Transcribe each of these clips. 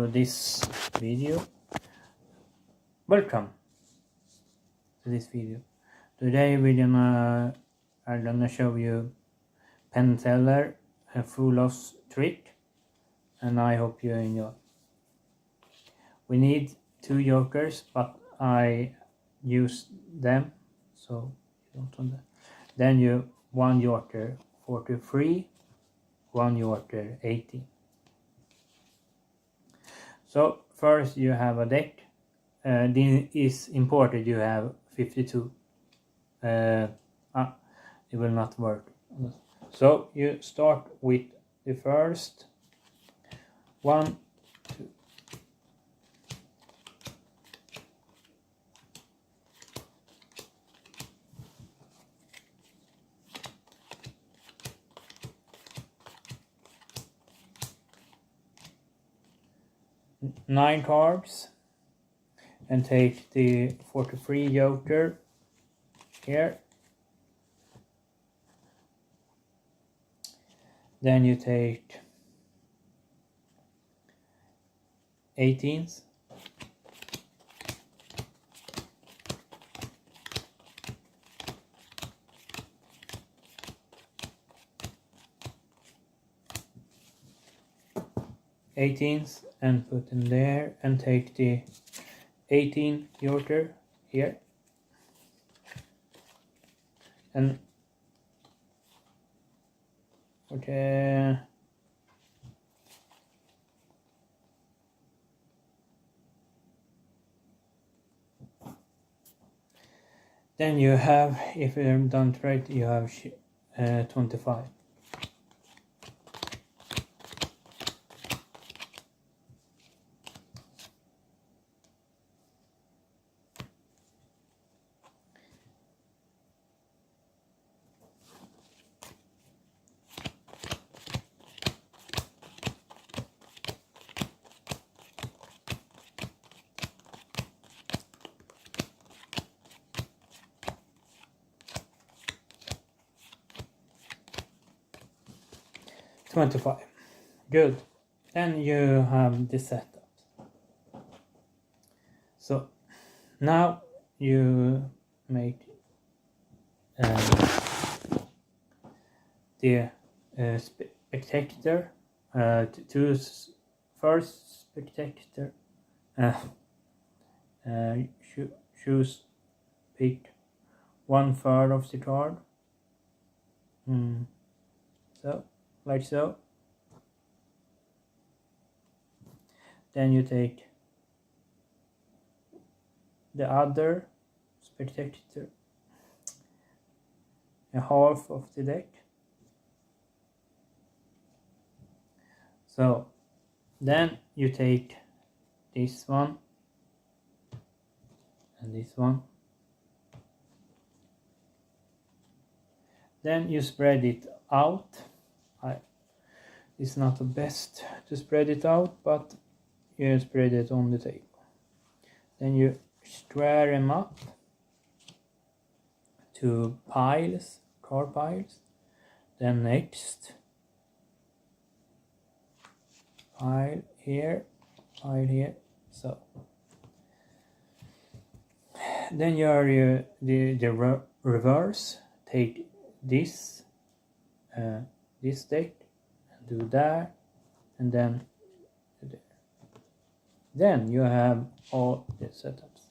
This video. Welcome to this video. Today I'm gonna show you pen teller full of trick, and I hope you enjoy. We need 2 jokers, but I use them, so you don't want that. Then you 1 joker 43, 1 joker 80. So first you have a deck. This is imported. You have 52. It will not work. So you start with the first 1, 2. Nine cards, and take the 43 joker here. Then you take 18s. And put them there, and take the 18 joker here, and okay, then you have, if you're done right, you have 25. $25. Good. Then you have the setup. So now you make the spectator to first spectator. Choose, pick 1/3 of the card. So, like so. Then you take the other spectator, a half of the deck. So then you take this one and this one. Then you spread it out. It's not the best to spread it out, but you spread it on the table. Then you square them up to piles, card piles. Then next, pile here, so. Then you are the reverse. Take this deck, and do that, and then there. Then you have all the setups.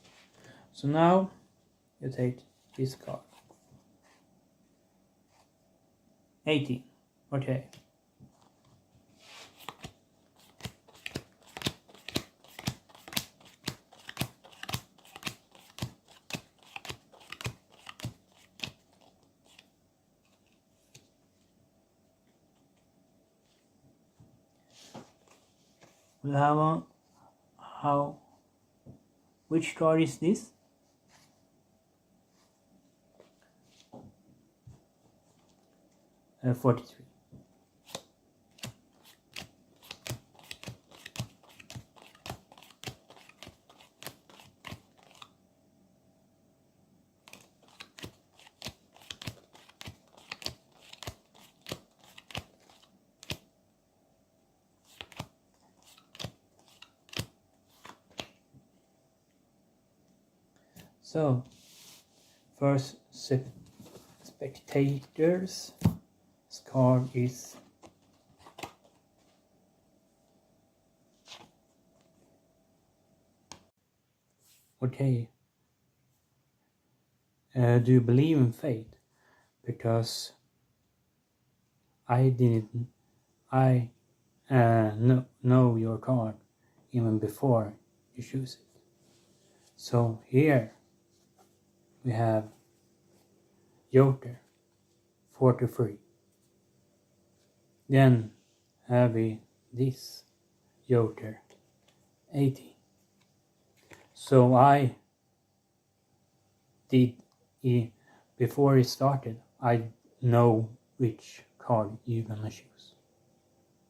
So now you take this card. 18. Okay. We have which card is this? Uh, 43. So, first spectator's card is okay. Do you believe in fate? Because I didn't. I know your card even before you choose it. So here we have Joker 43. Then have we this Joker 80. So I did before it started, I know which card you're gonna choose.